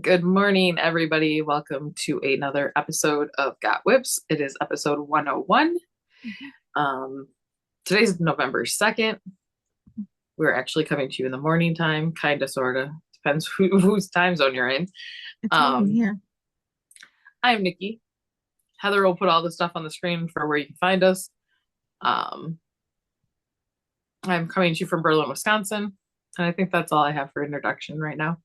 Good morning, everybody. Welcome to another episode of Got Whips. It is episode 101. Mhm. Um, Today's November 2nd. We're actually coming to you in the morning time, kind of, sort of. Depends whose time zone you're in. It's morning Um, here. I'm Nicci. Heather will put all the stuff on the screen for where you can find us. Um, I'm coming to you from Berlin, Wisconsin. And I think that's all I have for introduction right now.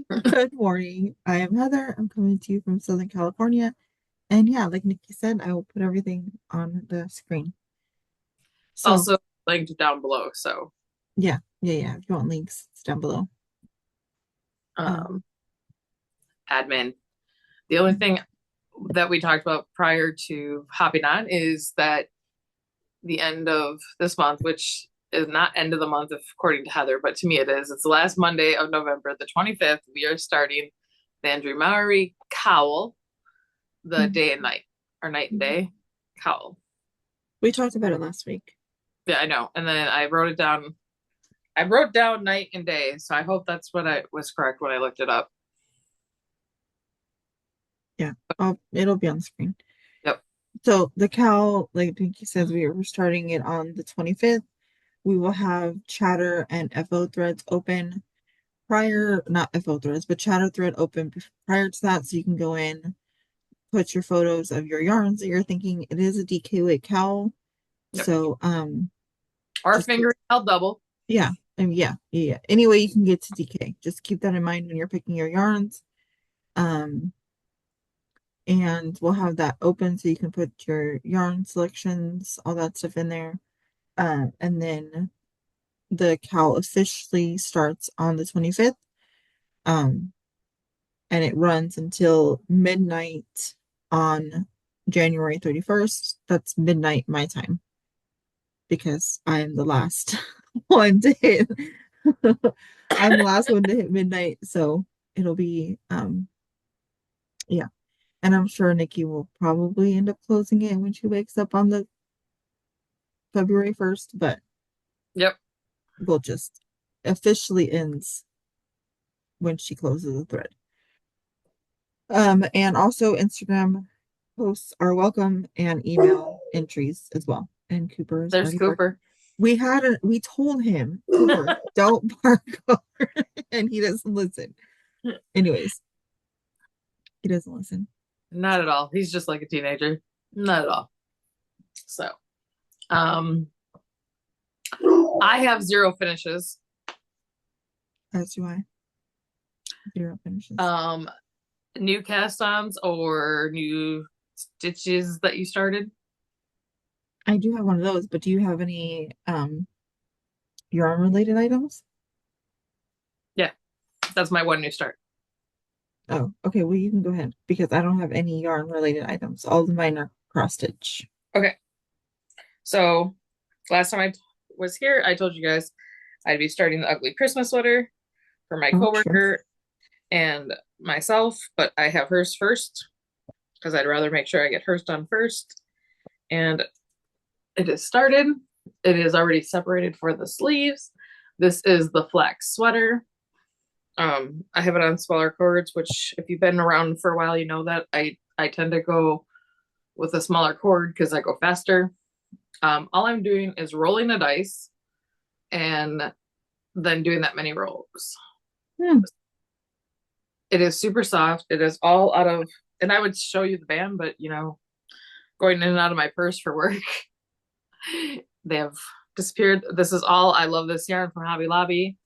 Good morning. I am Heather. I'm coming to you from Southern California. And yeah, like Nikki said, I will put everything on the screen. So Also linked down below. So, yeah. If you want links, it's down below. Um, um, admin. The only thing that we talked about prior to hopping on is that the end of this month, which is not end of the month according to Heather, but to me it is. It's the last Monday of November, the 25th. We are starting the Enmmomma cowl, the mhm. day and night, or night and day cowl. We talked about it last week. Yeah, I know. And then I wrote it down. I wrote down night and day, so I hope that's what I was correct when I looked it up. Yeah, it'll be on the screen. Yep. So the cow, like Nikki says, we are starting it on the 25th. We will have chatter and FO threads open not FO threads, but chatter thread open prior to that, so you can go in, put your photos of your yarns that you're thinking. It is a DK weight cowl. Yep. So Our just finger held double. yeah, and yeah. Any way you can get to DK. Just keep that in mind when you're picking your yarns. Um and we'll have that open so you can put your yarn selections, all that stuff in there. And then the cowl officially starts on the 25th. Um and it runs until midnight on January 31st. That's midnight my time because I am the last one to hit. I'm the last one to hit midnight, so it'll be yeah. And I'm sure Nikki will probably end up closing it when she wakes up on the February 1st, but Yep. we'll just officially ends when she closes the thread. And also Instagram posts are welcome and email entries as well. And Cooper is There's already barking. Cooper. We told him, Cooper, don't bark over, and he doesn't listen. Anyways, he doesn't listen. Not at all. He's just like a teenager. Not at all. So, um, I have zero finishes. As do I. Zero finishes. Um, New cast-ons or new stitches that you started? I do have one of those, but do you have any yarn related items? Yeah, that's my one new start. Oh, okay. Well, you can go ahead because I don't have any yarn related items. All of mine are cross stitch. Okay, so last time I was here, I told you guys I'd be starting the ugly Christmas sweater for my Oh, sure. coworker and myself, but I have hers first because I'd rather make sure I get hers done first. And it is started. It is already separated for the sleeves. This is the flax sweater. I have it on smaller cords, which if you've been around for a while, you know that I tend to go with a smaller cord because I go faster. All I'm doing is rolling a dice and then doing that many rolls. Hmm. It is super soft. It is all out of, and I would show you the band, but going in and out of my purse for work, they have disappeared. This is all. I love this yarn from Hobby Lobby.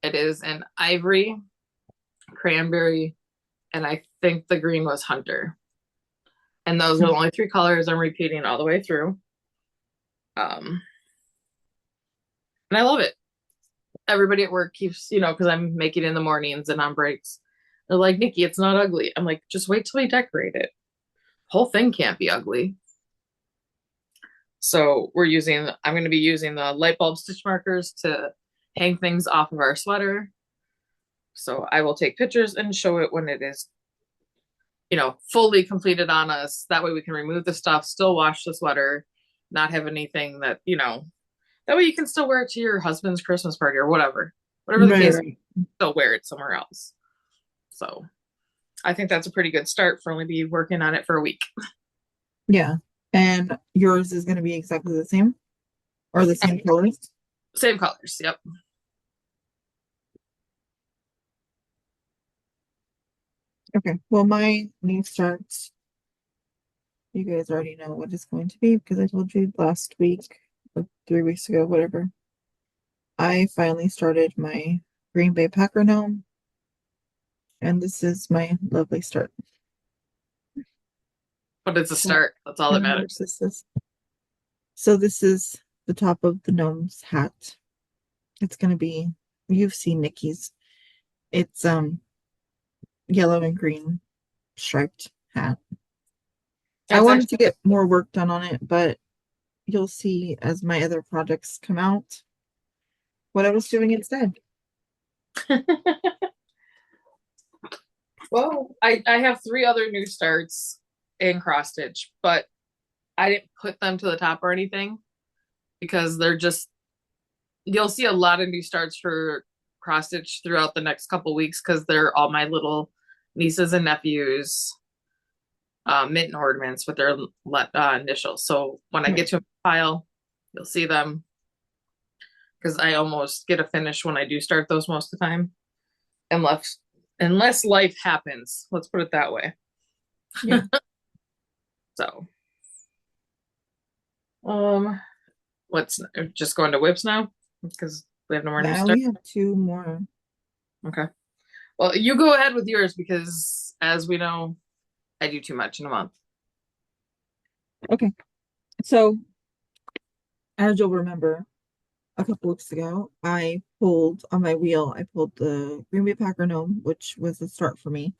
It is an ivory, cranberry, and I think the green was hunter. And those are the only three colors I'm repeating all the way through. Um, and I love it. Everybody at work keeps, because I'm making in the mornings and on breaks. They're like, Nicci, it's not ugly. I'm like, just wait till we decorate it. Whole thing can't be ugly. So I'm going to be using the light bulb stitch markers to hang things off of our sweater. So I will take pictures and show it when it is, fully completed on us. That way we can remove the stuff, still wash the sweater, not have anything that way you can still wear it to your husband's Christmas party or whatever the Right, case, right. still wear it somewhere else. So I think that's a pretty good start for only be working on it for a week. Yeah. And yours is going to be exactly the same or the same colors? Same colors. Yep. Okay. Well, my new starts, you guys already know what it's going to be because I told you last week or 3 weeks ago, whatever. I finally started my Green Bay Packer gnome, and this is my lovely start. But it's a So, start. That's all that kind of matters. works this is. So this is the top of the gnome's hat. It's gonna be, you've seen Nicci's. It's yellow and green striped hat. I It's wanted to actually get more work done on it, but you'll see as my other projects come out what I was doing instead. well, I have three other new starts in cross stitch, but I didn't put them to the top or anything because they're just you'll see a lot of new starts for cross stitch throughout the next couple weeks because they're all my little nieces and nephews mitten ornaments with their initials. So when I Right. get to a pile, you'll see them because I almost get a finish when I do start those most of the time, unless life happens. Let's put it that way. Yeah. So, um, let's just go into whips now because we have no more Yeah, new I start. only have two more. Okay. Well, you go ahead with yours because, as we know, I do too much in a month. Okay. So, as you'll remember, a couple weeks ago, I pulled on my wheel, I pulled the Green Bay Packer gnome, which was a start for me.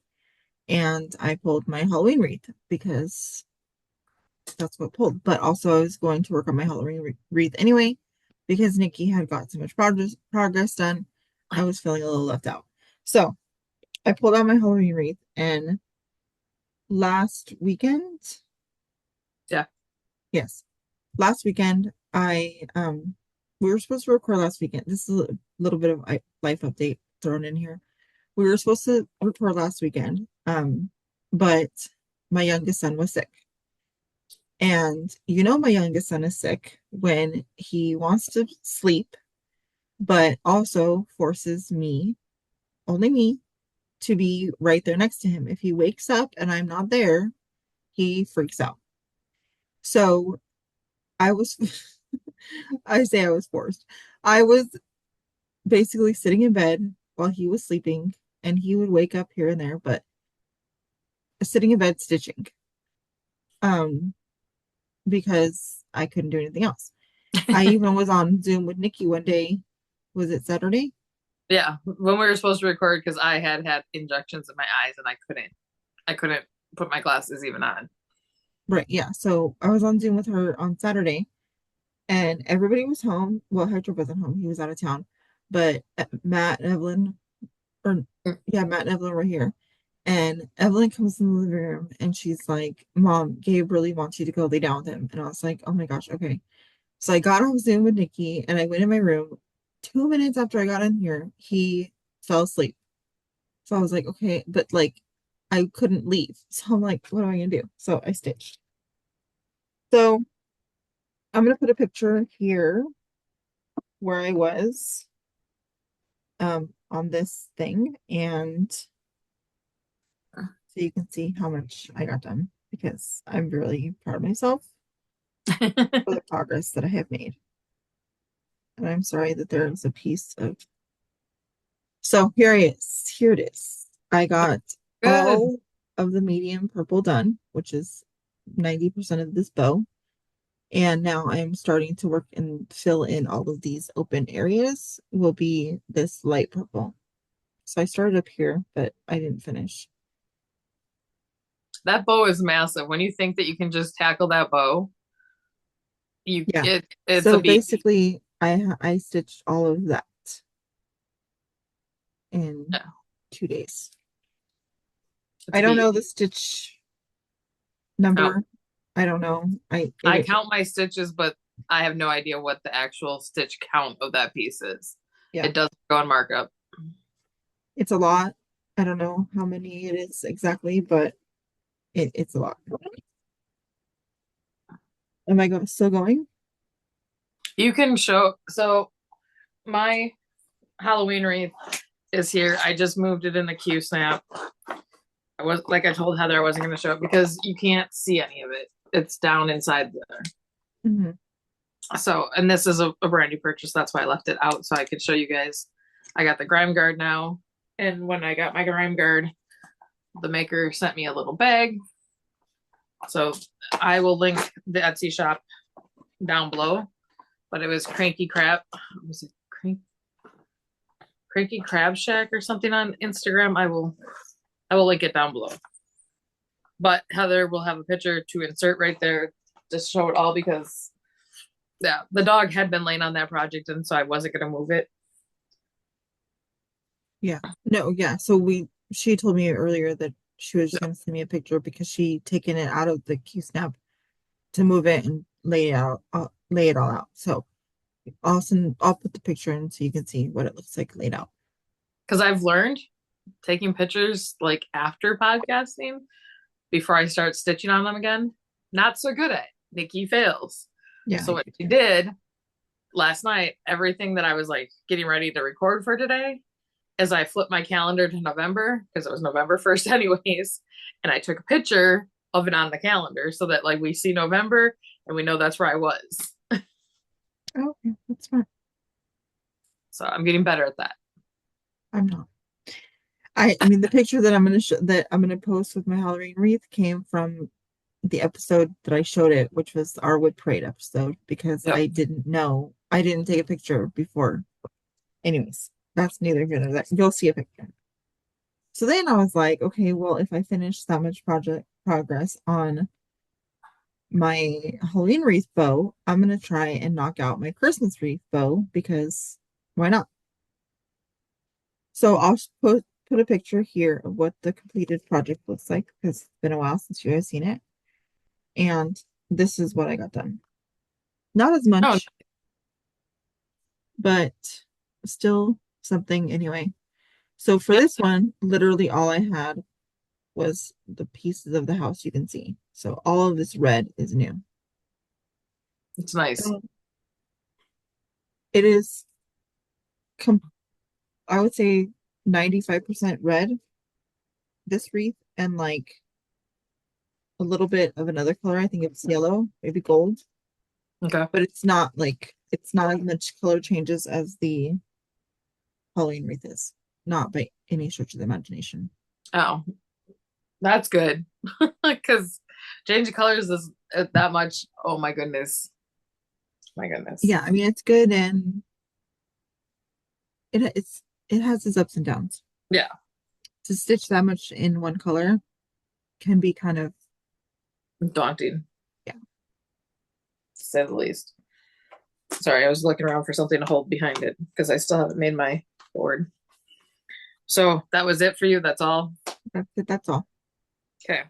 And I pulled my Halloween wreath because that's what pulled. But also, I was going to work on my Halloween wreath anyway because Nicci had got so much progress done. I was feeling a little left out. So I pulled out my Halloween wreath, and last weekend, Yeah. yes, last weekend, we were supposed to record last weekend. This is a little bit of life update thrown in here. We were supposed to record last weekend, but my youngest son was sick. And you know, my youngest son is sick when he wants to sleep, but also forces me, only me, to be right there next to him. If he wakes up and I'm not there, he freaks out. So I was, I say I was forced. I was basically sitting in bed while he was sleeping, and he would wake up here and there, but sitting in bed stitching, um, because I couldn't do anything else. I even was on Zoom with Nicci one day. Was it Saturday? Yeah. When we were supposed to record, because I had injections in my eyes and I couldn't put my glasses even on. Right, yeah. So I was on Zoom with her on Saturday, and everybody was home. Well, Hector wasn't home, he was out of town. But Matt and Evelyn, or yeah, Matt and Evelyn were here. And Evelyn comes in the living room and she's like, Mom, Gabe really wants you to go lay down with him. And I was like, oh my gosh, okay. So I got off Zoom with Nicci and I went in my room. 2 minutes after I got in here, he fell asleep. So I was like, okay, but like I couldn't leave. So I'm like, what am I gonna do? So I stitched. So I'm gonna put a picture here where I was on this thing, and so you can see how much I got done because I'm really proud of myself for the progress that I have made. And I'm sorry that there is a piece of, so here it is. Here it is. I got Good. all of the medium purple done, which is 90% of this bow. And now I'm starting to work and fill in all of these open areas will be this light purple. So I started up here, but I didn't finish. That bow is massive. When you think that you can just tackle that bow, Yeah. it's a So beat. basically I stitched all of that in Yeah, 2 days. it's I a don't beat. know the stitch Oh, number. I don't know. I count my stitches, but I have no idea what the actual stitch count of that piece is. Yeah, It doesn't go on markup. it's a lot. I don't know how many it is exactly, but it's a lot. Am I still going? You can show, so my Halloween wreath is here. I just moved it in the Q snap. I was like I told Heather I wasn't going to show it because you can't see any of it. It's down inside there. Hmm. So, and this is a brand new purchase. That's why I left it out so I could show you guys. I got the grime guard now, and when I got my grime guard, the maker sent me a little bag. So I will link the Etsy shop down below. But it was Cranky Crab. Was it Cranky Crab Shack or something on Instagram? I will link it down below. But Heather will have a picture to insert right there to show it all because yeah, the dog had been laying on that project and so I wasn't gonna move it. Yeah. No, yeah. So she told me earlier that she was just gonna send me a picture because she taken it out of the Q snap to move it and lay it all out. So I'll put the picture in so you can see what it looks like laid out. Because I've learned taking pictures like after podcasting before I start stitching on them again, not so good at. Nicci fails. Yeah. So what she did last night, everything that I was like getting ready to record for today, as I flipped my calendar to November because it was November 1st anyways, and I took a picture of it on the calendar so that like we see November and we know that's where I was. Oh, okay, that's fine. So I'm getting better at that. I'm not. I mean the picture that I'm gonna post with my Halloween wreath came from the episode that I showed it, which was our wood parade episode, because Yep. I didn't take a picture before. Anyways, that's neither here nor there. You'll see a picture. So then I was like, okay, well, if I finish that much project progress on my Halloween wreath bow, I'm gonna try and knock out my Christmas wreath bow because why not? So I'll put a picture here of what the completed project looks like because it's been a while since you guys seen it. And this is what I got done. Not as Oh, much, but still something anyway. So for yep. this one, literally all I had was the pieces of the house you can see. So all of this red is new. It's nice. So it is, I would say 95% red, this wreath, and like a little bit of another color. I think it's yellow, maybe gold, Okay. but it's not as much color changes as the Halloween wreath is. Not by any stretch of the imagination. Oh, that's good. Because change of colors is that much. Oh my goodness. My goodness. Yeah, I mean it's good and it has its ups and downs. Yeah. To stitch that much in one color can be kind of, Daunting, yeah. to say the least. Sorry, I was looking around for something to hold behind it because I still haven't made my board. So that was it for you. That's all. That's it. That's all. Okay.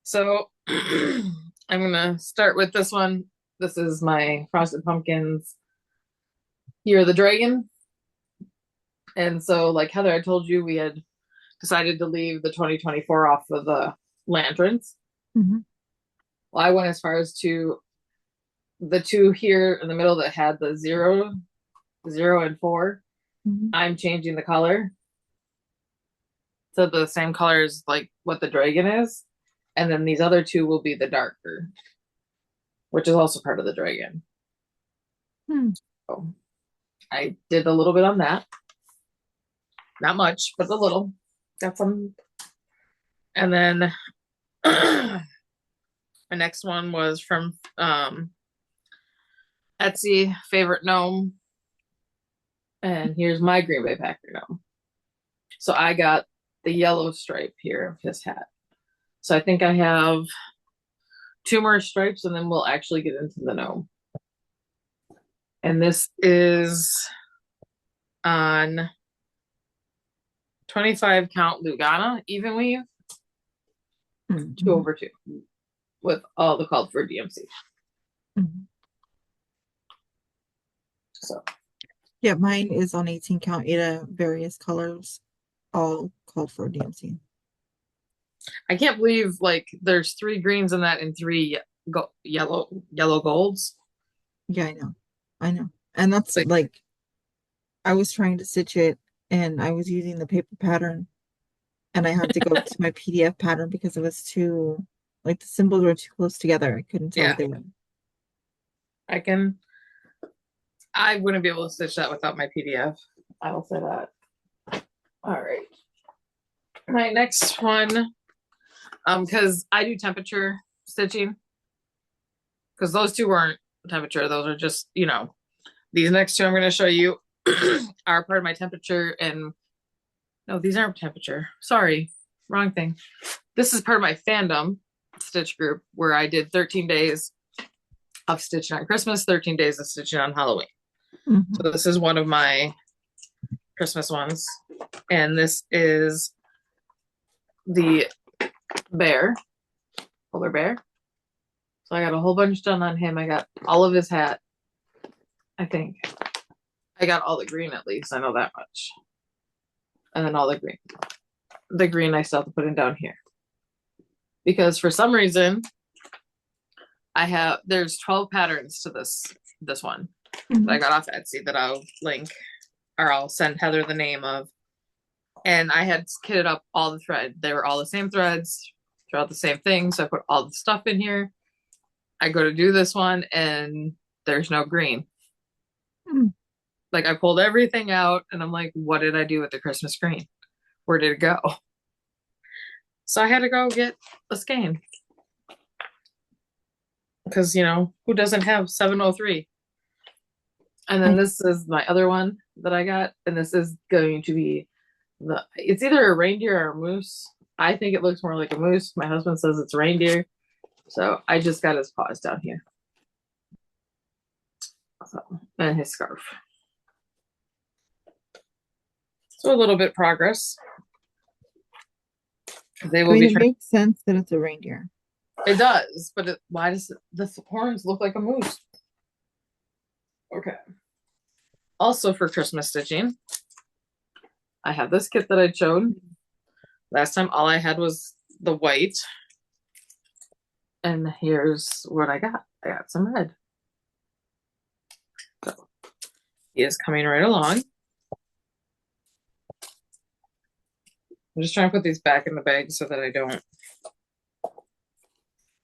So I'm gonna start with this one. This is my Frosted Pumpkins Year of the Dragon. And so, like Heather, I told you we had decided to leave the 2024 off of the lanterns. Mhm. Well, I went as far as to the two here in the middle that had the 0, 0, and 4. Mhm. I'm changing the color to the same color as like what the dragon is. And then these other two will be the darker, which is also part of the dragon. Hmm. So I did a little bit on that. Not much, but a little. Got some. And then my next one was from Etsy favorite gnome. And here's my Green Bay Packer gnome. So I got the yellow stripe here of his hat. So I think I have 2 more stripes and then we'll actually get into the gnome. And this is on 25 count Lugana even weave, Mhm. 2/2 with all the called for DMC. Mhm. So Yeah, mine is on 18 count Ada, various colors. all called for DMC. I can't believe like there's 3 greens in that and 3 yellow golds. Yeah, I know. I know. And that's Like, like I was trying to stitch it and I was using the paper pattern and I had to go to my PDF pattern because it was too like the symbols were too close together. I couldn't tell what yeah, they were. I can. I wouldn't be able to stitch that without my PDF. I will say that. All right. My next one, because I do temperature stitching, because those two weren't temperature. Those are just, these next two I'm going to show you are part of my temperature. And no, these aren't temperature. Sorry, wrong thing. This is part of my fandom stitch group where I did 13 days of stitching on Christmas, 13 days of stitching on Halloween. Mhm. So this is one of my Christmas ones. And this is the bear, polar bear. So I got a whole bunch done on him. I got all of his hat, I think. I got all the green at least. I know that much. And then all the green. The green I still have to put in down here. Because for some reason, there's 12 patterns to this one that I got off Etsy that I'll link, or I'll send Heather the name of. And I had kitted up all the thread. They were all the same threads throughout the same thing. So I put all the stuff in here. I go to do this one and there's no green. Mm. Like I pulled everything out and I'm like, what did I do with the Christmas green? Where did it go? So I had to go get a skein. Because, who doesn't have 703? And then this is my other one that I got. And this is going to be it's either a reindeer or a moose. I think it looks more like a moose. My husband says it's reindeer. So I just got his paws down here. So, and his scarf. So a little bit progress. They will be it makes sense that it's a reindeer. It does, but why does the horns look like a moose? Okay. Also for Christmas stitching, I have this kit that I showed. Last time all I had was the white. And here's what I got. I got some red. So he is coming right along. I'm just trying to put these back in the bag so that I don't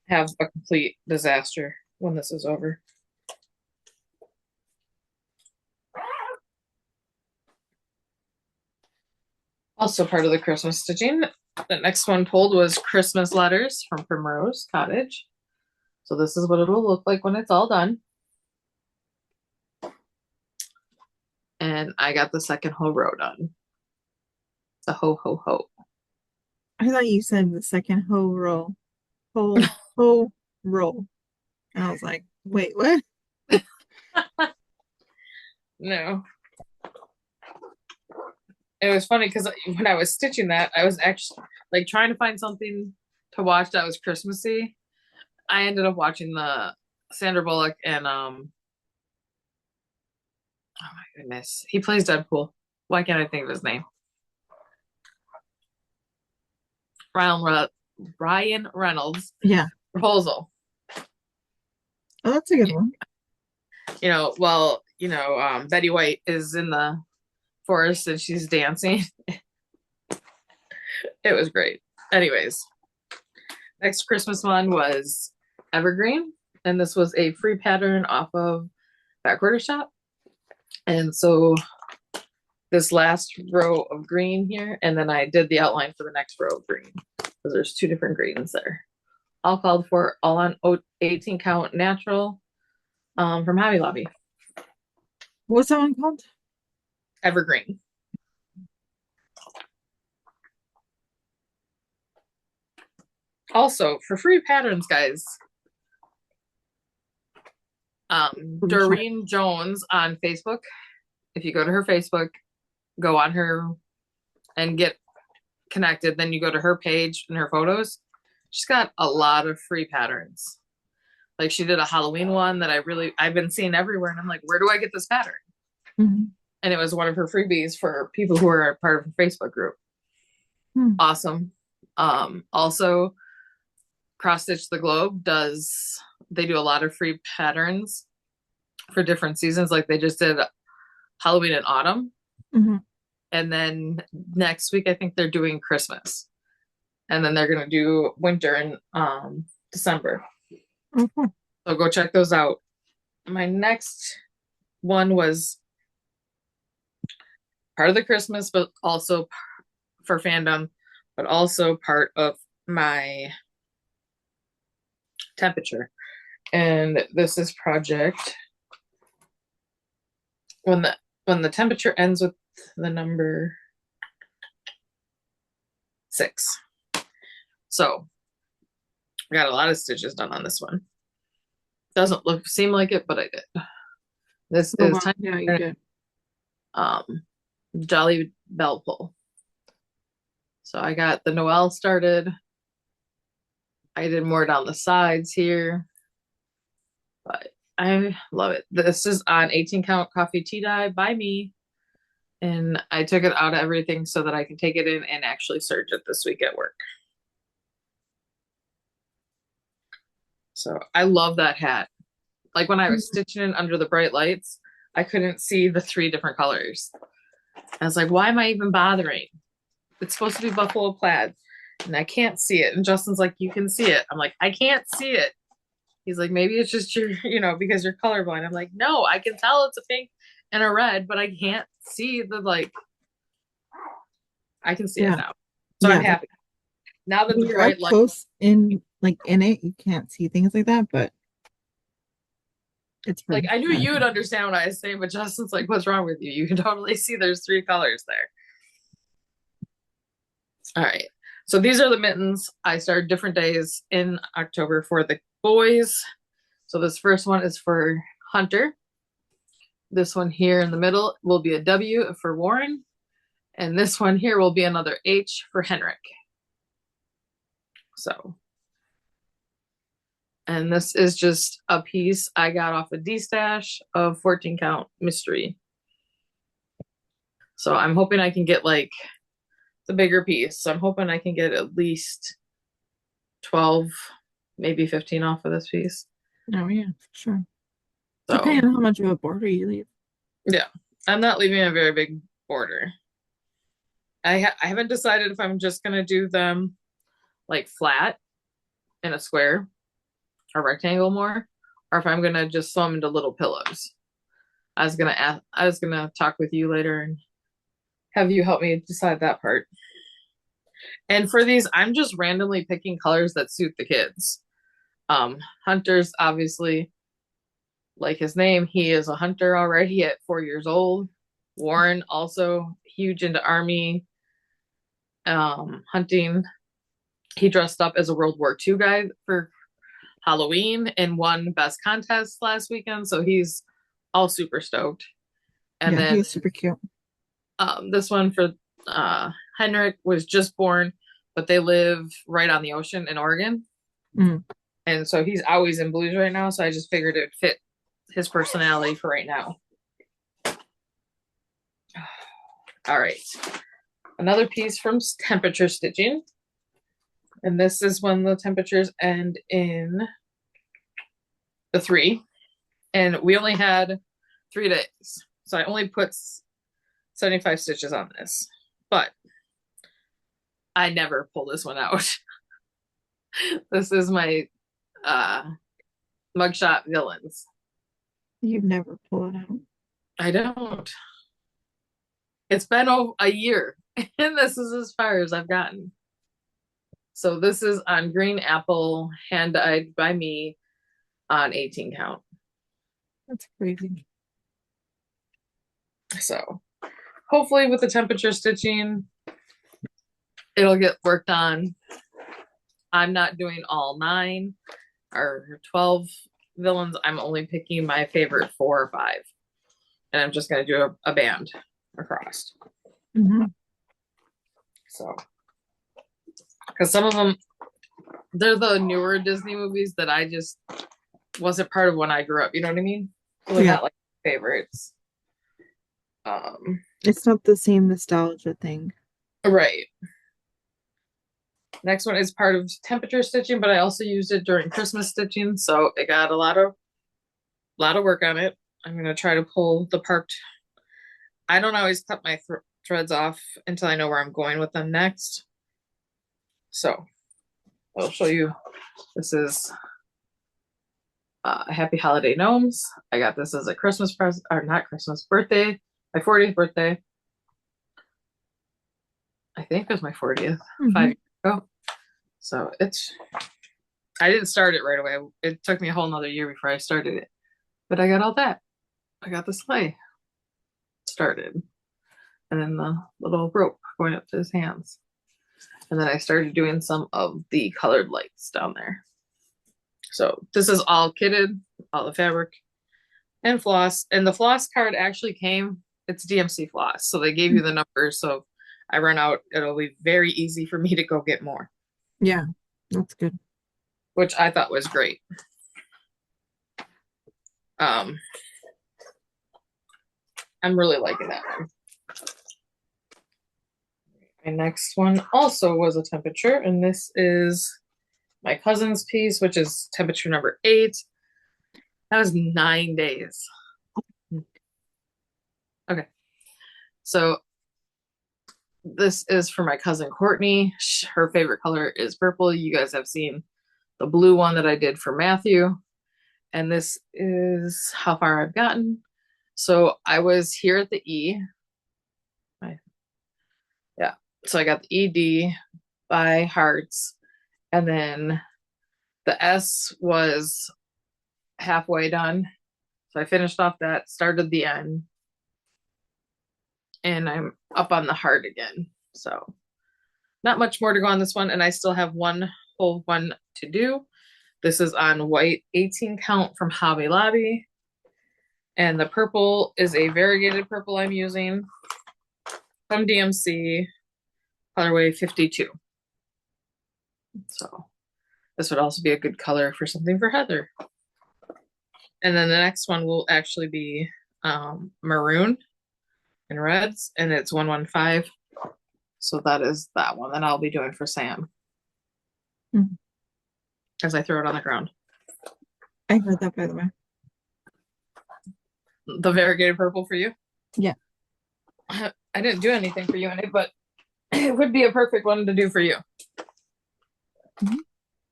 have a complete disaster when this is over. Also part of the Christmas stitching. The next one pulled was Christmas letters from Primrose Cottage. So this is what it'll look like when it's all done. And I got the second whole row done. The ho ho ho. I thought you said the second ho row. Ho row. And I was like, wait, what? No. It was funny because when I was stitching that, I was actually like trying to find something to watch that was Christmassy. I ended up watching the Sandra Bullock and oh my goodness, he plays Deadpool. Why can't I think of his name? Ryan Reynolds. Yeah. Proposal. Oh, that's a good one. Betty White is in the forest and she's dancing. It was great. Anyways, next Christmas one was Evergreen, and this was a free pattern off of Backorder Shop. And so this last row of green here, and then I did the outline for the next row of green because there's 2 different greens there. All called for, all on 18 count natural from Hobby Lobby. What's that one called? Evergreen. Also, for free patterns, guys, Doreen Jones on Facebook. If you go to her Facebook, go on her and get connected, then you go to her page and her photos. She's got a lot of free patterns. Like she did a Halloween one that I've been seeing everywhere, and I'm like, where do I get this pattern? Mm-hmm. And it was one of her freebies for people who are part of her Facebook group. Hmm. Awesome. Also Cross Stitch the Globe they do a lot of free patterns for different seasons. Like they just did Halloween and autumn. Hmm. And then next week, I think they're doing Christmas. And then they're going to do winter in December. Okay. So go check those out. My next one was part of the Christmas, but also for fandom, but also part of my temperature. And this is project when the temperature ends with the number 6. So I got a lot of stitches done on this one. Doesn't seem like it, but I did. This Oh is wow. time Yeah, you did. um Jolly Bell pull. So I got the Noel started. I did more down the sides here, but I love it. This is on 18 count coffee tea dye by me. And I took it out of everything so that I can take it in and actually serge it this week at work. So I love that hat. Like when I was stitching it under the bright lights, I couldn't see the 3 different colors. I was like, why am I even bothering? It's supposed to be buffalo plaid and I can't see it. And Justin's like, you can see it. I'm like, I can't see it. He's like, maybe it's just your, because you're colorblind. I'm like, no, I can tell it's a pink and a red, but I can't see I can see it Yeah. now. So I'm Yeah. happy. Now that When the you're up bright light, close in it, you can't see things like that, but it's like pretty. I knew I you would think. understand what I was saying, but Justin's like, what's wrong with you? You can totally see there's 3 colors there. All right. So these are the mittens. I started different days in October for the boys. So this first one is for Hunter. This one here in the middle will be a W for Warren. And this one here will be another H for Henrik. So, and this is just a piece I got off a D-stash of 14 count mystery. So I'm hoping I can get like the bigger piece. So I'm hoping I can get at least 12, maybe 15 off of this piece. Oh yeah, for sure. So Depending on how much of a border you leave. yeah, I'm not leaving a very big border. I haven't decided if I'm just gonna do them like flat in a square or rectangle more, or if I'm gonna just sew them into little pillows. I was gonna talk with you later and have you help me decide that part. And for these, I'm just randomly picking colors that suit the kids. Hunter's obviously like his name, he is a hunter already at 4 years old. Warren also huge into army hunting. He dressed up as a World War II guy for Halloween and won best contest last weekend, so he's all super stoked. And Yeah, he then was super cute. this one for Henrik was just born, but they live right on the ocean in Oregon. Mm. And so he's always in blues right now. So I just figured it would fit his personality for right now. All right. Another piece from temperature stitching. And this is when the temperatures end in the 3. And we only had 3 days. So I only put 75 stitches on this. But I never pull this one out. This is my mugshot villains. You never pull it out. I don't. It's been a year, and this is as far as I've gotten. So this is on green apple, hand dyed by me on 18 count. That's crazy. So hopefully with the temperature stitching, it'll get worked on. I'm not doing all 9 or 12 villains. I'm only picking my favorite 4 or 5. And I'm just going to do a band across. Mm-hmm. So, because some of them, they're the newer Disney movies that I just wasn't part of when I grew up. You know what I mean? So they're not like favorites. It's not the same nostalgia thing. Right. Next one is part of temperature stitching, but I also used it during Christmas stitching, so it got a lot of work on it. I'm gonna try to pull the parked. I don't always cut my threads off until I know where I'm going with them next. So I'll show you. This is Happy Holiday Gnomes. I got this as a Christmas present, or not Christmas, birthday, my 40th birthday. I think it was my 40th, 5 years ago. So I didn't start it right away. It took me a whole nother year before I started it. But I got all that. I got the sleigh started. And then the little rope going up to his hands. And then I started doing some of the colored lights down there. So this is all kitted, all the fabric and floss. And the floss card actually came, it's DMC floss. So they gave you the numbers. So if I run out, it'll be very easy for me to go get more. Yeah, that's good. Which I thought was great. I'm really liking that one. My next one also was a temperature, and this is my cousin's piece, which is temperature number 8. That was 9 days. Okay. So this is for my cousin Courtney. Her favorite color is purple. You guys have seen the blue one that I did for Matthew. And this is how far I've gotten. So I was here at the E. Yeah. So I got the ED by Hearts. And then the S was halfway done. So I finished off that, started the N. And I'm up on the heart again. So not much more to go on this one. And I still have one whole one to do. This is on white 18 count from Hobby Lobby. And the purple is a variegated purple I'm using from DMC, colorway 52. So this would also be a good color for something for Heather. And then the next one will actually be maroon and reds, and it's 115. So that is that one that I'll be doing for Sam. As I throw it on the ground. I heard that, by the way. The variegated purple for you? Yeah. I didn't do anything for you in it, but it would be a perfect one to do for you.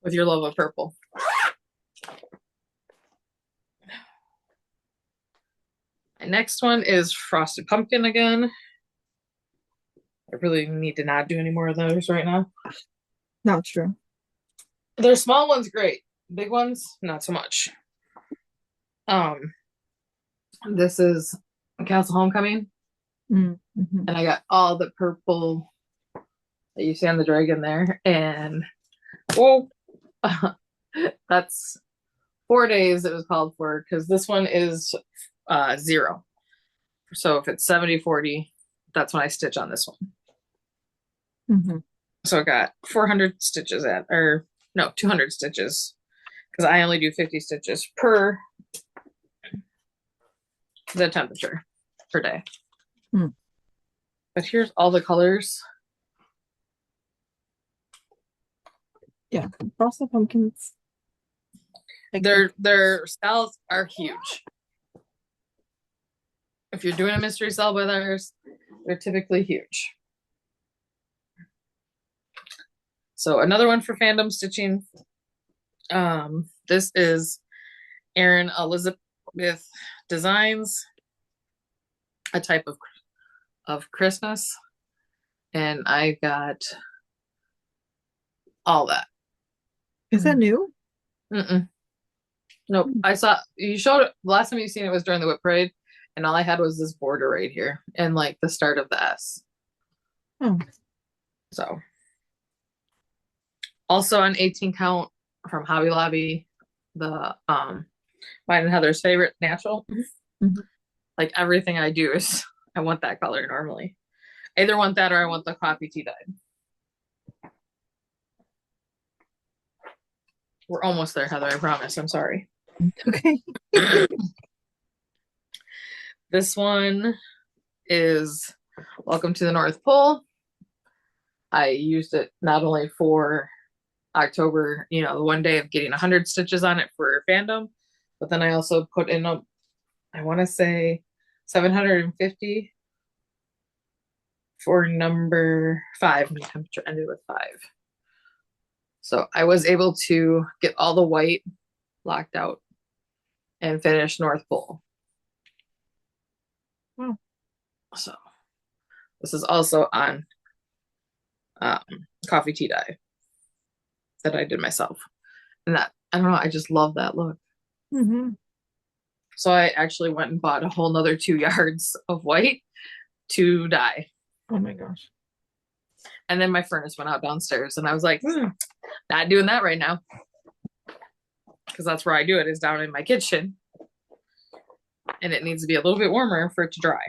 With your love of purple. My next one is Frosted Pumpkin again. I really need to not do any more of those right now. Not true. Their small ones, great. Big ones, not so much. This is Castle Homecoming. And I got all the purple that you see on the dragon there. And whoa, that's 4 days it was called for, because this one is 0. So if it's 70-40, that's when I stitch on this one. So I got 400 stitches or no, 200 stitches, because I only do 50 stitches per the temperature per day. But here's all the colors. Yeah, Frosted Pumpkins. Their styles are huge. If you're doing a mystery style with ours, they're typically huge. So another one for fandom stitching. This is Erin Elizabeth Designs, a type of Christmas, and I got all that. Is that new? Nope. I saw you showed it last time you seen it was during the whip parade, and all I had was this border right here and like the start of the S. So also on 18 count from Hobby Lobby, the mine and Heather's favorite natural. Like everything I do is I want that color normally. I either want that or I want the coffee tea dyed. We're almost there, Heather, I promise. I'm sorry. Okay. This one is Welcome to the North Pole. I used it not only for October, the one day of getting 100 stitches on it for fandom, but then I also put in I want to say 750 for number 5, and the temperature ended with 5. So I was able to get all the white locked out and finish North Pole. Wow. So this is also on coffee tea dye that I did myself. And that, I don't know, I just love that look. Mm-hmm. So I actually went and bought a whole nother 2 yards of white to dye. Oh my gosh. And then my furnace went out downstairs, and I was like, not doing that right now. Because that's where I do it, is down in my kitchen. And it needs to be a little bit warmer for it to dry.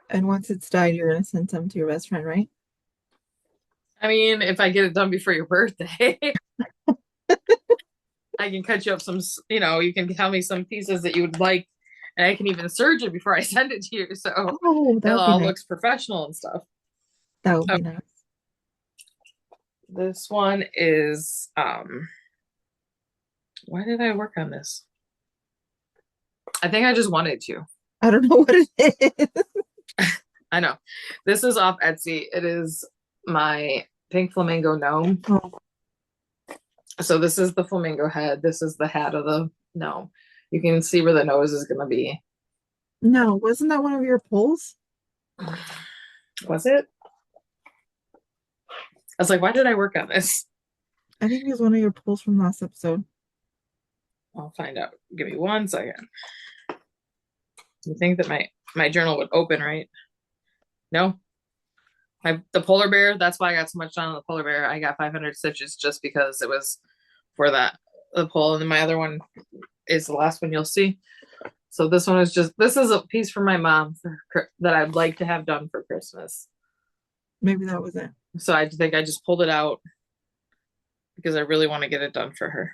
And once it's dyed, you're going to send some to your best friend, right? I mean, if I get it done before your birthday, I can cut you up some, you can tell me some pieces that you would like, and I can even serge it before I send it to you. So that it would be all nice. looks professional and stuff. That would be nice. This one is, why did I work on this? I think I just wanted to. I don't know what it is. I know. This is off Etsy. It is my pink flamingo gnome. Oh. So this is the flamingo head. This is the hat of the gnome. You can see where the nose is going to be. No, wasn't that one of your polls? Was it? I was like, why did I work on this? I think it was one of your polls from last episode. I'll find out. Give me 1 second. You think that my journal would open, right? No. The polar bear, that's why I got so much done on the polar bear. I got 500 stitches just because it was for the poll. And then my other one is the last one you'll see. So this one is this is a piece for my mom that I'd like to have done for Christmas. Maybe that was it. So I think I just pulled it out because I really want to get it done for her.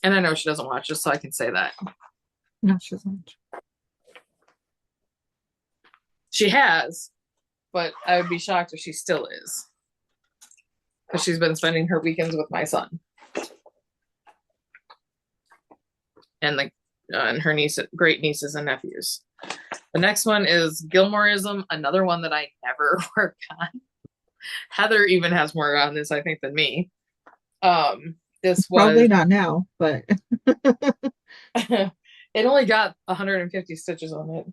And I know she doesn't watch, just so I can say that. No, she doesn't. She has, but I would be shocked if she still is. Because she's been spending her weekends with my son. And her great nieces and nephews. The next one is Gilmoreism, another one that I never work on. Heather even has more on this, I think, than me. This was probably not now, but it only got 150 stitches on it.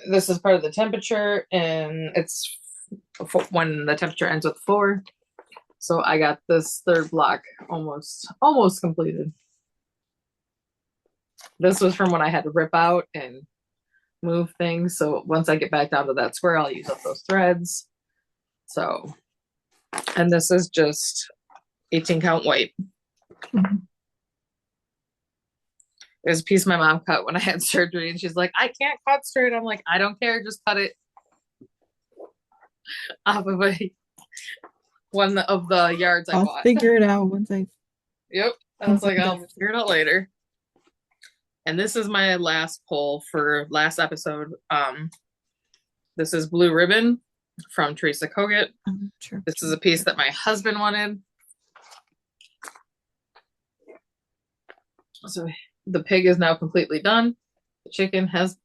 This is part of the temperature, and it's when the temperature ends with 4. So I got this 3rd block almost completed. This was from when I had to rip out and move things. So once I get back down to that square, I'll use up those threads. So, and this is just 18 count white. Mm-hmm. There's a piece my mom cut when I had surgery, and she's like, I can't cut straight. I'm like, I don't care, just cut it off of one of the yards I bought. I'll figure it out once I. Yep. I was like, I'll figure it out later. And this is my last poll for last episode. This is Blue Ribbon from Teresa Kogut. Sure. This is a piece that my husband wanted. So the pig is now completely done. The chicken has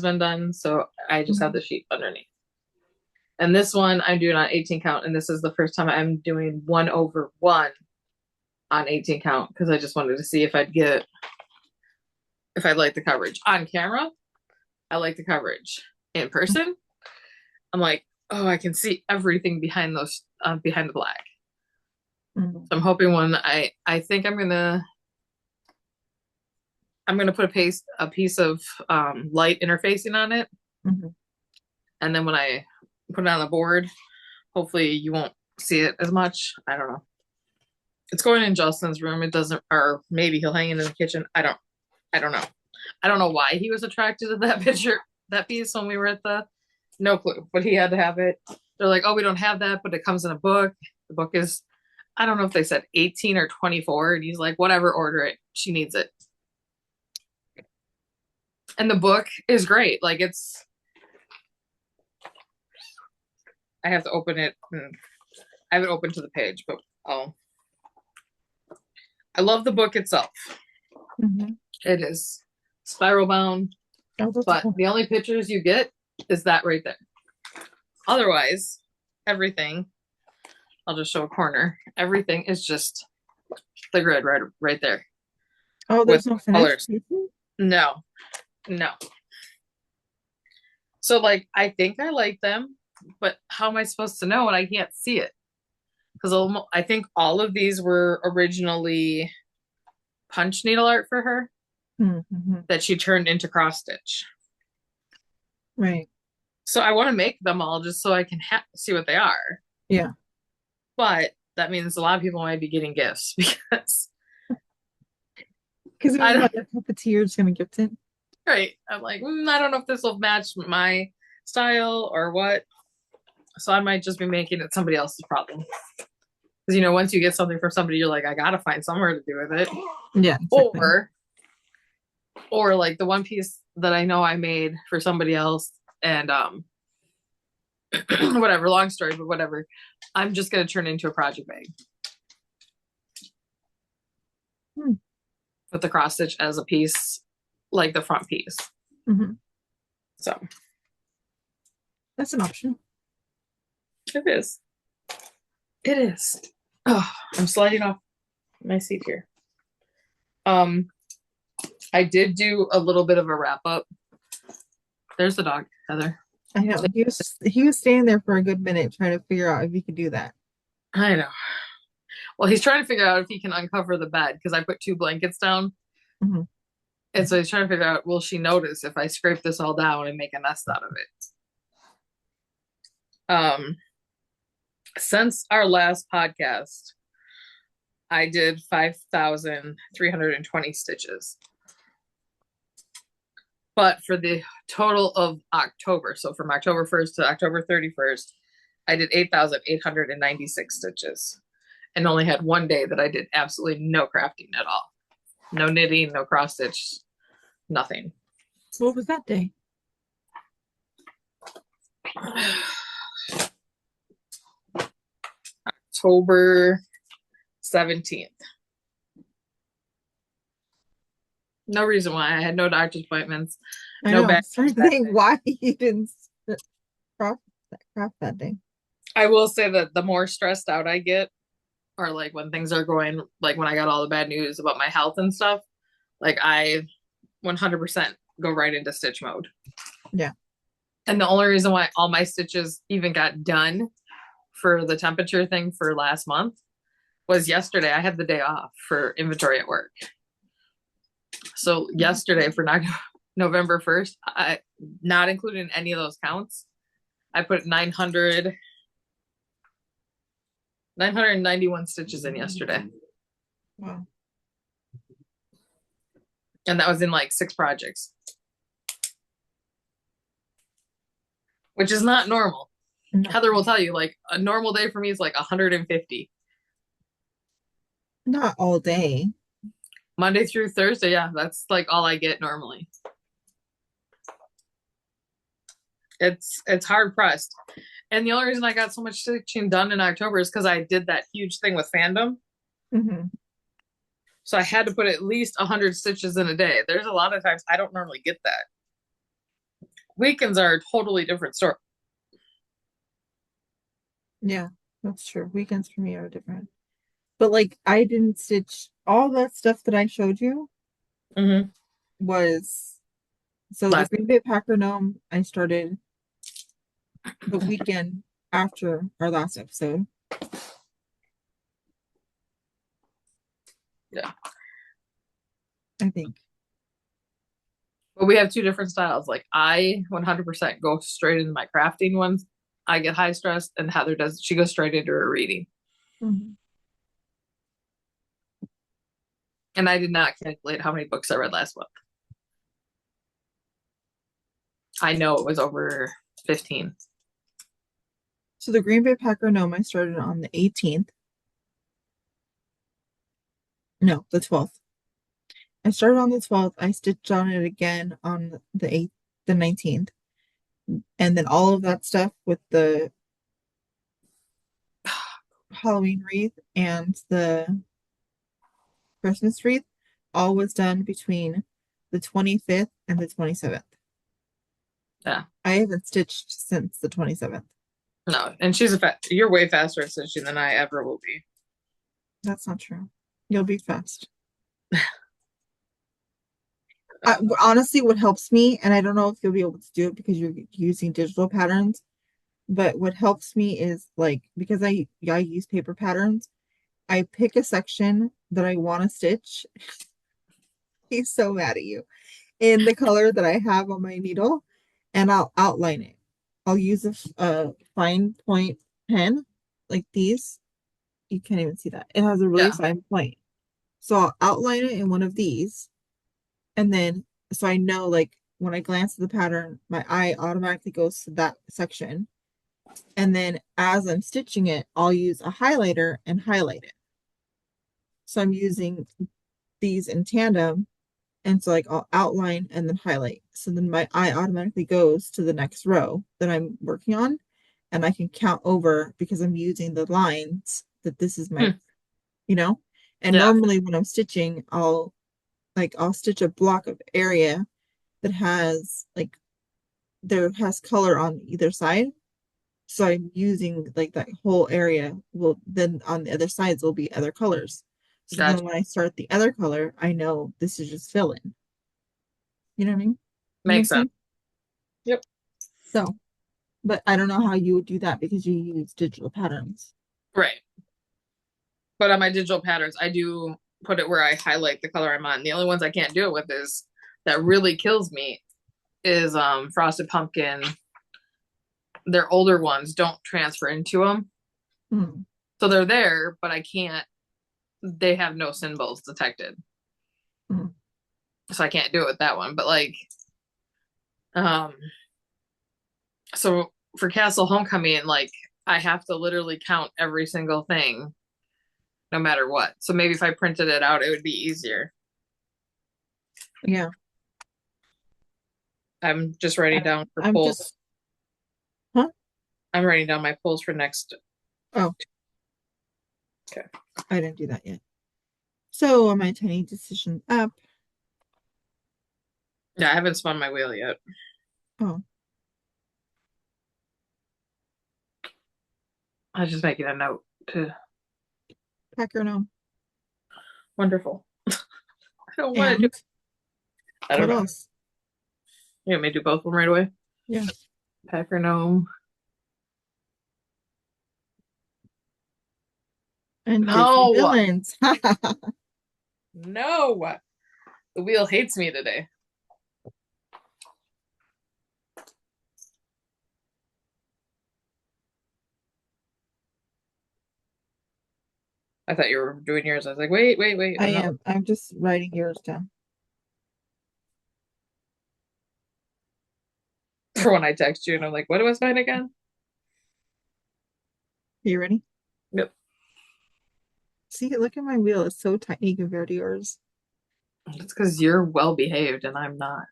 been done. So I just have the sheep underneath. And this one I'm doing on 18 count. And this is the first time I'm doing 1/1 on 18 count, because I just wanted to see if I'd like the coverage. On camera, I like the coverage. In person, I'm like, oh, I can see everything behind those, behind the black. Mm-hmm. So I'm hoping I think I'm gonna put a piece of light interfacing on it. Mm-hmm. And then when I put it on the board, hopefully you won't see it as much. I don't know. It's going in Justin's room. It doesn't, or maybe he'll hang it in the kitchen. I don't know. I don't know why he was attracted to that piece when we were at no clue, but he had to have it. They're like, oh, we don't have that, but it comes in a book. The book is, I don't know if they said 18 or 24. And he's like, whatever, order it. She needs it. And the book is great. Like, it's I have to open it. I haven't opened to the page, but I love the book itself. It is spiral bound, but cool. the only pictures you get is that right there. Otherwise, everything, I'll just show a corner. Everything is just the grid right there. Oh, there's no colors. finished pieces? No. So like, I think I like them, but how am I supposed to know when I can't see it? Because I think all of these were originally punch needle art for her that she turned into cross stitch. Right. So I want to make them all just so I can see what they are. Yeah. But that means a lot of people might be getting gifts because I don't know the puppeteer's gonna gift it. Right. I'm like, I don't know if this will match my style or what. So I might just be making it somebody else's problem. Because once you get something from somebody, you're like, I gotta find somewhere to do with it. Yeah. Exactly. Or like the one piece that I know I made for somebody else, and whatever, long story, but whatever. I'm just gonna turn into a project bag. With the cross stitch as a piece, like the front piece. So that's an option. It is. It is. Oh, I'm sliding off my seat here. I did do a little bit of a wrap up. There's the dog, Heather. I know. He was staying there for a good minute trying to figure out if he could do that. I know. Well, he's trying to figure out if he can uncover the bed because I put 2 blankets down. And so he's trying to figure out, will she notice if I scrape this all down and make a nest out of it? Since our last podcast, I did 5,320 stitches. But for the total of October, so from October 1st to October 31st, I did 8,896 stitches and only had one day that I did absolutely no crafting at all. No knitting, no cross stitch, nothing. What was that day? October 17th. No reason why. I had no doctor's appointments. I know. I'm starting to think why you didn't craft that day. I will say that the more stressed out I get, or like when things are going, like when I got all the bad news about my health and stuff, like I 100% go right into stitch mode. Yeah. And the only reason why all my stitches even got done for the temperature thing for last month was yesterday. I had the day off for inventory at work. So yesterday for November 1st, I not including any of those counts, I put 991 stitches in yesterday. Wow. And that was in like 6 projects. Which is not normal. No. Heather will tell you, like, a normal day for me is like 150. Not all day. Monday through Thursday, yeah, that's like all I get normally. It's hard pressed. And the only reason I got so much stitching done in October is because I did that huge thing with fandom. So I had to put at least 100 stitches in a day. There's a lot of times I don't normally get that. Weekends are a totally different story. Yeah, that's true. Weekends for me are different. But like I didn't stitch all that stuff that I showed you was the Green Bay Packer Gnome I started the weekend after our last episode. Yeah. I think. But we have 2 different styles. Like I 100% go straight into my crafting ones. I get high stress, and Heather does. She goes straight into her reading. And I did not calculate how many books I read last month. I know it was over 15. So the Green Bay Packer Gnome I started on the 18th. No, the 12th. I started on the 12th. I stitched on it again on the 19th. And then all of that stuff with the Halloween wreath and the Christmas wreath all was done between the 25th and the 27th. Yeah. I haven't stitched since the 27th. No, and you're way faster at stitching than I ever will be. That's not true. You'll be fast. Honestly, what helps me, and I don't know if you'll be able to do it because you're using digital patterns, but what helps me is like because I use paper patterns, I pick a section that I want to stitch. He's so mad at you in the color that I have on my needle, and I'll outline it. I'll use a fine point pen like these. You can't even see that. It has a really Yeah, fine point. So I'll outline it in one of these, and then so I know like when I glance at the pattern, my eye automatically goes to that section. And then as I'm stitching it, I'll use a highlighter and highlight it. So I'm using these in tandem. And so like I'll outline and then highlight. So then my eye automatically goes to the next row that I'm working on. And I can count over because I'm using the lines that this is my, hmm. you know? And Yeah, normally when I'm stitching, I'll stitch a block of area that has like there has color on either side. So I'm using like that whole area will then on the other sides will be other colors. So then gotcha. when I start the other color, I know this is just fill in. You know what I mean? That Makes makes sense. sense. Yep. So, but I don't know how you would do that because you use digital patterns. Right. But on my digital patterns, I do put it where I highlight the color I'm on. The only ones I can't do it with is that really kills me is frosted pumpkin. Their older ones don't transfer into them. Hmm. So they're there, but I can't they have no symbols detected. Hmm. So I can't do it with that one. But like um so for Castle Homecoming, like I have to literally count every single thing no matter what. So maybe if I printed it out, it would be easier. Yeah. I'm just writing down for I'm polls. just, huh? I'm writing down my polls for next. Oh, Okay. I didn't do that yet. So on my tiny decision app, Yeah, I haven't spun my wheel yet. oh, I was just making a note to Packer no. wonderful. I don't want to do And I don't what know. else? You want me to do both of them right away? Yeah. Packer gnome. And Disney No, villains. no. The wheel hates me today. I thought you were doing yours. I was like, wait, wait, wait. I I'm not am. I'm just writing yours down. for when I text you and I'm like, what do I sign again? Are you ready? Yep. See, look at my wheel. It's so tiny compared to yours. It's because you're well behaved and I'm not.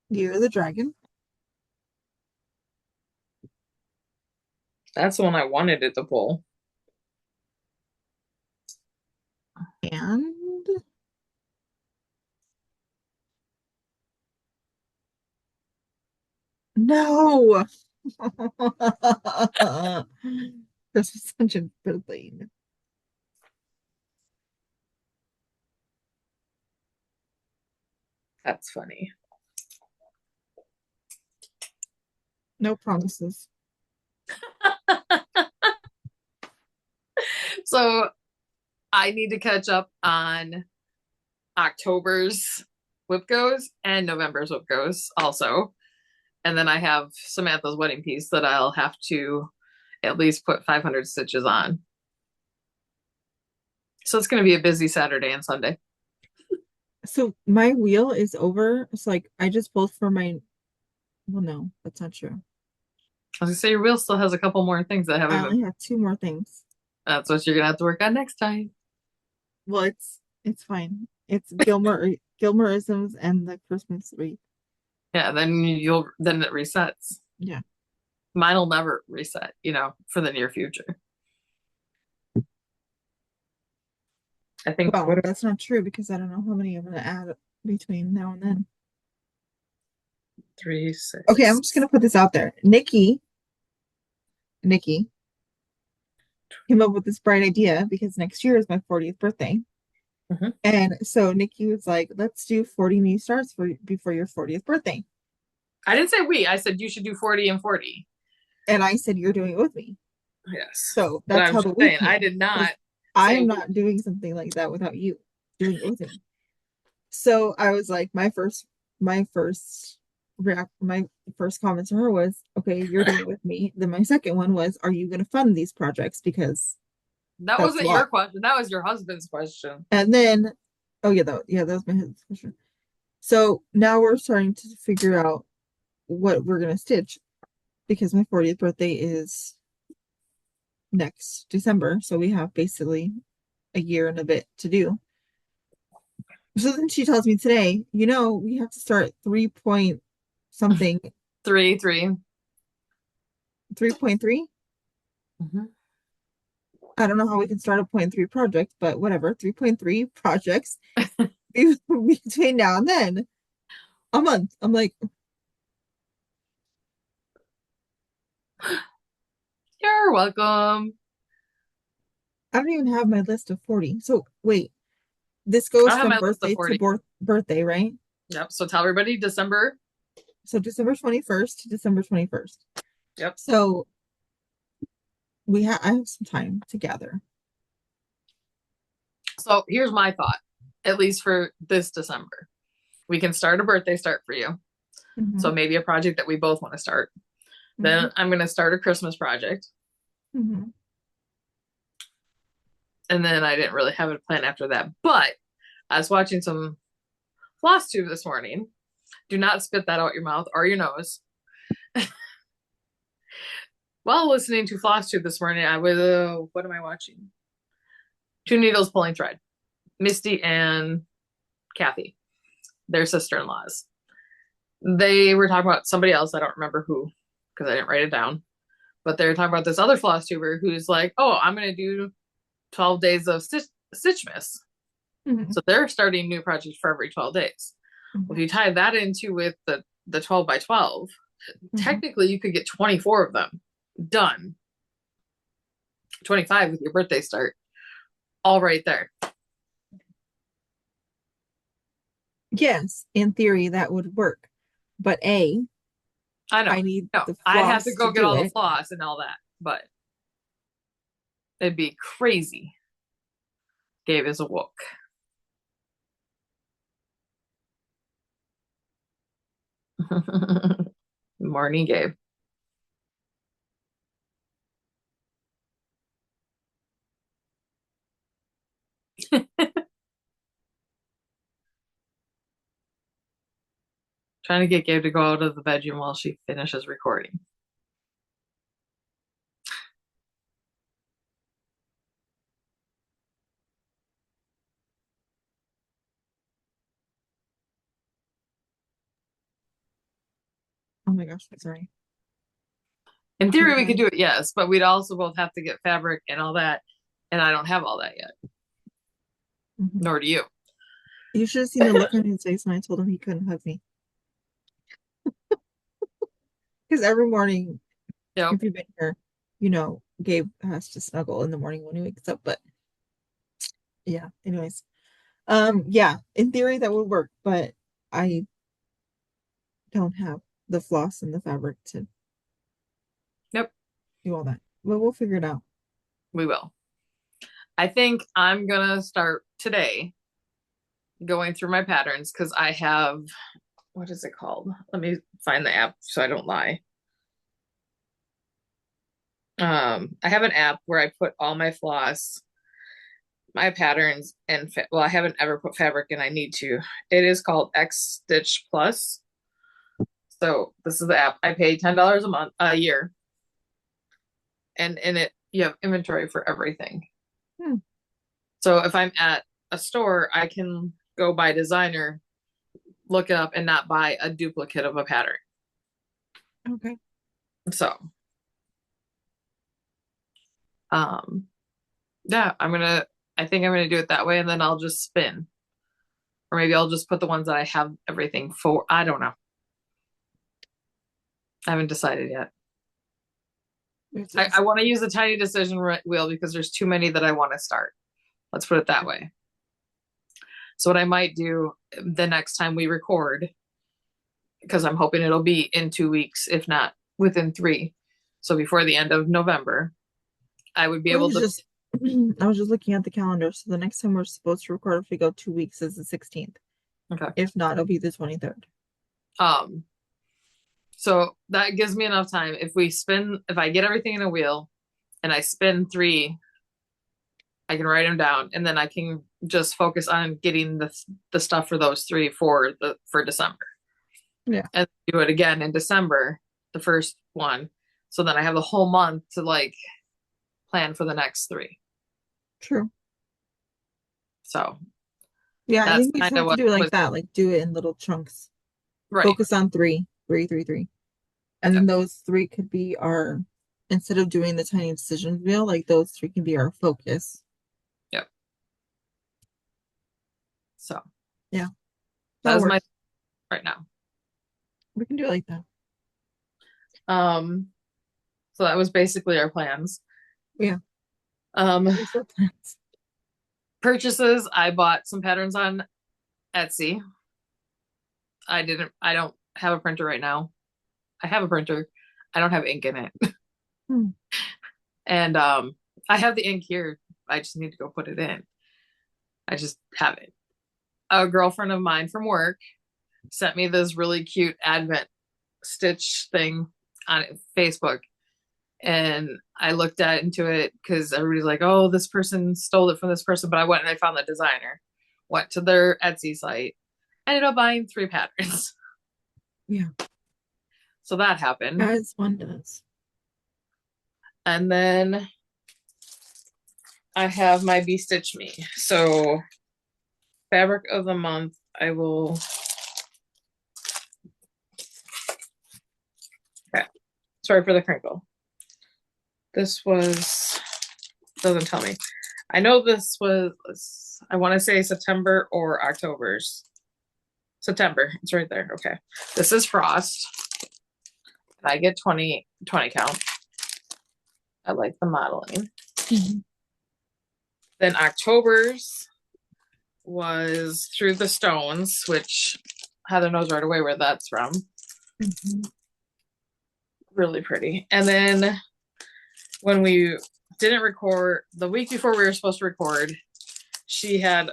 You're the dragon. That's the one I wanted it to pull. And no. This was such a villain. That's funny. No promises. So I need to catch up on October's whip goes and November's whip goes also. And then I have Samantha's wedding piece that I'll have to at least put 500 stitches on. So it's going to be a busy Saturday and Sunday. So my wheel is over. It's like I just pulled for my. Well, no, that's not true. I was going to say your wheel still has a couple more things that I haven't been. only have two more things. That's what you're going to have to work on next time. Well, it's fine. It's Gilmoreisms and the Christmas wreath. Yeah, then it resets. Yeah. Mine will never reset, for the near future. I think Well, that's not true because I don't know how many I'm gonna add between now and then. three, Okay, I'm six. just gonna put this out there. Nicci came up with this bright idea because next year is my 40th birthday. Mhm. And so Nicci was like, let's do 40 new starts for before your 40th birthday. I didn't say we. I said you should do 40 and 40. And I said, you're doing it with me. Yes. So But that's I'm how just the we saying, I came. did Because not say I'm we. not doing something like that without you doing it with me. So I was like, my first comment to her was, okay, you're doing it with me. Then my second one was, are you gonna fund these projects? Because That that's a wasn't lot. your question. That was your husband's question. And then, oh yeah, that was my husband's question. So now we're starting to figure out what we're gonna stitch because my 40th birthday is next December. So we have basically a year and a bit to do. So then she tells me today, we have to start 3 point something, Three, three. 3.3. Mhm. I don't know how we can start a point three project, but whatever, 3.3 projects between now and then, a month. I'm like, You're welcome. I don't even have my list of 40. So wait, this I goes don't have from my list of birthday to 40. birthday, right? Yep. So tell everybody December. So December 21st to December 21st. Yep. So I have some time to gather. So here's my thought, at least for this December. We can start a birthday start for you. Hmm. So maybe a project that we both want to start. Hmm. Then I'm going to start a Christmas project. Hmm. And then I didn't really have a plan after that. But I was watching some floss tube this morning. Do not spit that out your mouth or your nose. While listening to floss tube this morning, I was, what am I watching? Two Needles Pulling Thread. Misty and Kathy, their sister-in-laws. They were talking about somebody else. I don't remember who because I didn't write it down. But they were talking about this other floss tuber who's like, oh, I'm going to do 12 days of Stitchmas. Hmm. So they're starting new projects for every 12 days. Well, if you tie that into with the 12 by 12, Hmm. technically you could get 24 of them done. 25 with your birthday start, all right there. Yes, in theory that would work. But I know. I need No, the I'd have to floss to go get do all the it. floss and all that, but it'd be crazy. Gabe is awoke. Morning, Gabe. Trying to get Gabe to go out of the bedroom while she finishes recording. Oh my gosh, sorry. In Okay, theory, we could guys. do it, yes, but we'd also both have to get fabric and all that. And I don't have all that yet, Mhm. nor do you. You should have seen the look on his face when I told him he couldn't hug me. Because every morning, Yep, if you've been here, Gabe has to snuggle in the morning when he wakes up. But yeah, anyways. Yeah, in theory that would work, but I don't have the floss and the fabric to yep, do all that. But we'll figure it out. we will. I think I'm gonna start today going through my patterns because I have, what is it called? Let me find the app so I don't lie. I have an app where I put all my floss, my patterns, and well, I haven't ever put fabric in. I need to. It is called X Stitch Plus. So this is the app. I pay $10 a year, and in it you have inventory for everything. Hmm. So if I'm at a store, I can go by designer, look it up, and not buy a duplicate of a pattern. Okay. So Um, yeah, I think I'm gonna do it that way, and then I'll just spin. Or maybe I'll just put the ones that I have everything for. I don't know. I haven't decided yet. I want to use the tiny decision wheel because there's too many that I want to start. Let's put it that way. So what I might do the next time we record, because I'm hoping it'll be in 2 weeks, if not within 3. So before the end of November, I would be I able was to. just I was just looking at the calendar. So the next time we're supposed to record, if we go 2 weeks, is the 16th. Okay. If not, it'll be the 23rd. Um, so that gives me enough time. If I get everything in a wheel and I spin 3, I can write them down, and then I can just focus on getting the stuff for those 3 for December. Yeah. And do it again in December, the first one. So then I have the whole month to like plan for the next 3. True. So Yeah, I that's think we just kind of have to what do it like was that. Like do it in little chunks. right. Focus on three, three, three, three. And Yep. then those 3 could be our, instead of doing the tiny decision wheel, like those 3 can be our focus. Yep. So Yeah, that that is my works. right now. We can do it like that. Um, so that was basically our plans. Yeah. Um, Those are plans. purchases, I bought some patterns on Etsy. I don't have a printer right now. I have a printer. I don't have ink in it. Hmm. And I have the ink here. I just need to go put it in. I just haven't. A girlfriend of mine from work sent me this really cute Advent stitch thing on Facebook. And I looked into it because everybody's like, oh, this person stole it from this person. But I went and I found the designer, went to their Etsy site, ended up buying 3 patterns. Yeah. So that happened. As one does. And then I have my Bee Stitch Me. So fabric of the month, I will. Okay. Sorry for the crinkle. This was, doesn't tell me. I know this was, I want to say September or October's. September. It's right there. Okay. This is Frost. I get 20 count. I like the modeling. Mhm. Then October's was Through the Stones, which Heather knows right away where that's from. Mhm. Really pretty. And then when we didn't record, the week before we were supposed to record, she had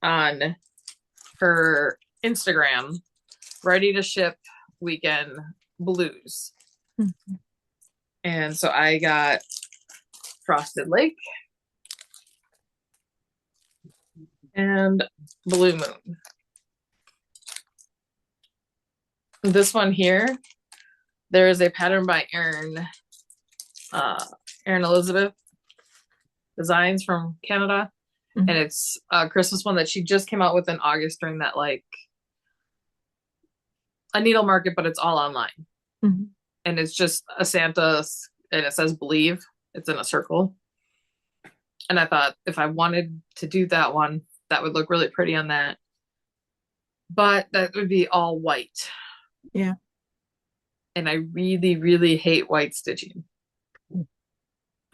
on her Instagram ready to ship weekend blues. Mhm. And so I got Frosted Lake and Blue Moon. This one here, there is a pattern by Erin Elizabeth Designs from Canada. Mhm. And it's a Christmas one that she just came out with in August during that like a needle market, but it's all online. Mhm. And it's just a Santa and it says believe. It's in a circle. And I thought if I wanted to do that one, that would look really pretty on that. But that would be all white. Yeah. And I really, really hate white stitching,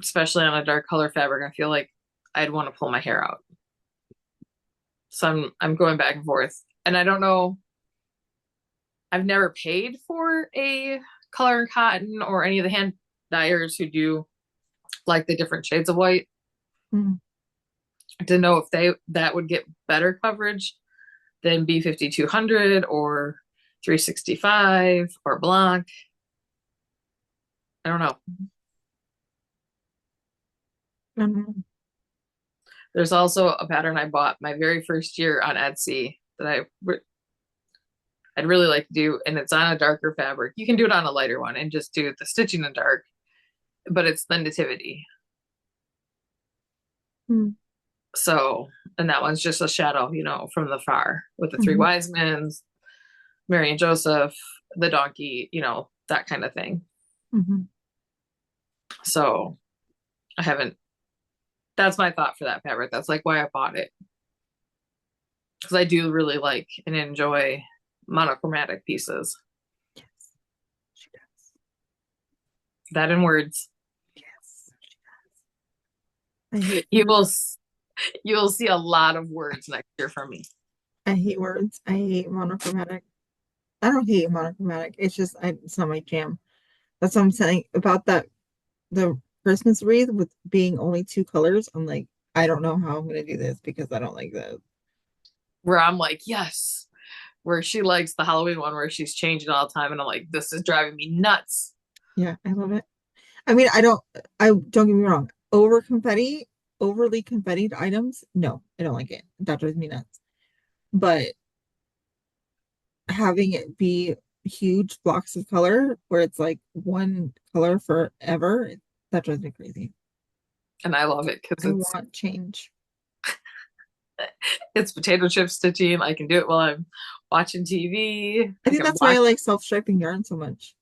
especially on a dark color fabric. I feel like I'd want to pull my hair out. So I'm going back and forth. And I don't know. I've never paid for a color and cotton or any of the hand dyers who do like the different shades of white. Mhm. To know if that would get better coverage than B5200 or 365 or Blanc. I don't know. Mhm. There's also a pattern I bought my very first year on Etsy that I'd really like to do, and it's on a darker fabric. You can do it on a lighter one and just do the stitching in dark, but it's the Nativity. Mhm. So, and that one's just a shadow, from the far with the 3 Mhm. wise men, Mary and Joseph, the donkey, that kind of thing. Mhm. So I haven't, that's my thought for that fabric. That's like why I bought it. Because I do really like and enjoy monochromatic pieces. Yes, she does. That in words. Yes, she does. I hate You words. will you will see a lot of words next year from me. I hate words. I hate monochromatic. I don't hate monochromatic. It's just it's not my jam. That's what I'm saying about that. The Christmas wreath with being only two colors. I'm like, I don't know how I'm gonna do this because I don't like those. Where I'm like, yes. Where she likes the Halloween one where she's changing all the time, and I'm like, this is driving me nuts. Yeah, I love it. I mean, I don't get me wrong. Overly confettied items, no, I don't like it. That drives me nuts. But having it be huge blocks of color where it's like one color forever, that drives me crazy. And I love it because I want change. it's potato chip stitching. I can do it while I'm watching TV. I I think can that's why watch. I like self-striping yarn so much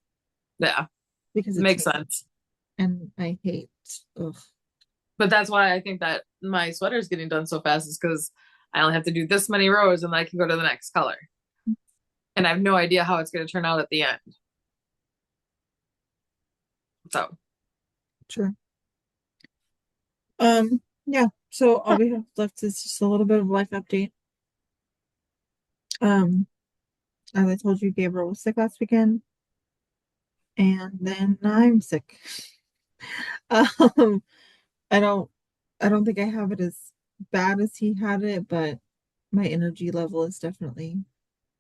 Yeah, because it makes changes. sense. And I hate, ugh, But that's why I think that my sweater is getting done so fast is because I only have to do this many rows and then I can go to the next color. And I have no idea how it's going to turn out at the end. So, sure. Yeah. So all we have left is just a little bit of life update. Um, as I told you, Gabriel was sick last weekend, and then I'm sick. Um, I don't, I don't think I have it as bad as he had it, but my energy level is definitely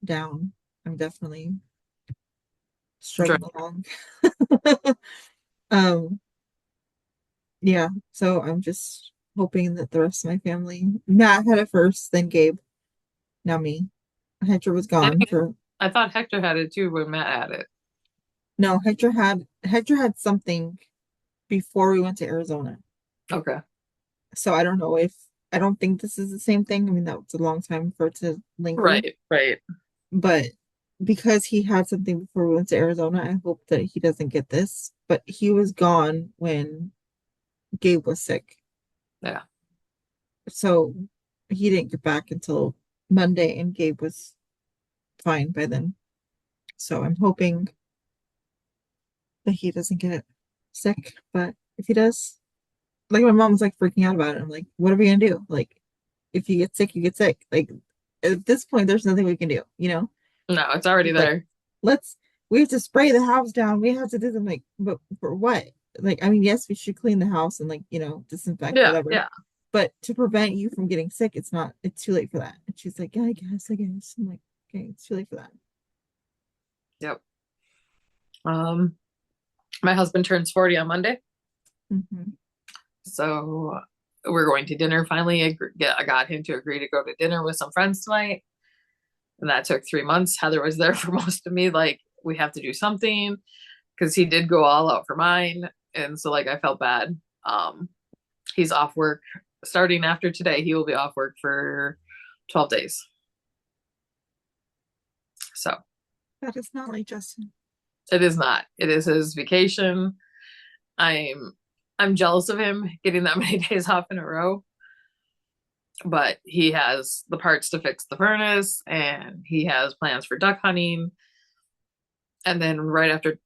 down. I'm definitely sure. struggling along. Um, yeah. So I'm just hoping that the rest of my family, Matt had it first, then Gabe, now me. Hector was gone for I thought Hector had it too when Matt had it. no, Hector had something before we went to Arizona. Okay. So I don't know if I don't think this is the same thing. I mean, that was a long time for it to linger, Right, right. but because he had something before we went to Arizona, I hope that he doesn't get this. But he was gone when Gabe was sick. Yeah. So he didn't get back until Monday, and Gabe was fine by then. So I'm hoping that he doesn't get sick. But if he does, like my mom was like freaking out about it. I'm like, what are we gonna do? Like, if you get sick, you get sick. Like at this point, there's nothing we can do, you know? No, it's already He's like, there. let's we have to spray the house down. We have to do them like, but for what? Like, I mean, yes, we should clean the house and like, disinfect, Yeah, whatever. yeah. But to prevent you from getting sick, it's too late for that. And she's like, yeah, I guess. I'm like, okay, it's too late for that. Yep. Um, my husband turns 40 on Monday. Hmm. So we're going to dinner finally. I got him to agree to go to dinner with some friends tonight. And that took 3 months. Heather was there for most of me. Like, we have to do something because he did go all out for mine. And so, like, I felt bad. Um, he's off work starting after today. He will be off work for 12 days. So That is not like Justin. it is not. It is his vacation. I'm I'm jealous of him getting that many days off in a row, but he has the parts to fix the furnace and he has plans for duck hunting. And then right after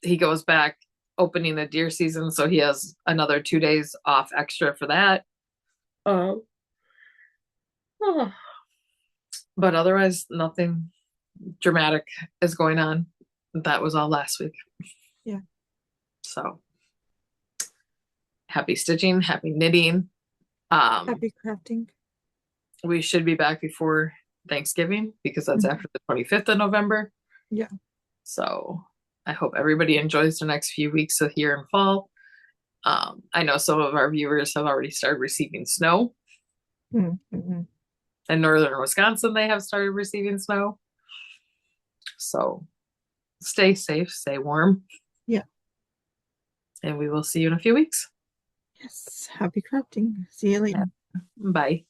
he goes back opening the deer season, so he has another 2 days off extra for that. Oh, oh. But otherwise, nothing dramatic is going on. That was all last week. Yeah. So happy stitching, happy knitting. Um, Happy crafting. we should be back before Thanksgiving because that's Mhm. after the 25th of November. Yeah. So I hope everybody enjoys the next few weeks of here in fall. I know some of our viewers have already started receiving snow. Mm-hmm. In northern Wisconsin, they have started receiving snow. So stay safe, stay warm, Yeah. and we will see you in a few weeks. Yes. Happy crafting. See you Yeah. later. Bye.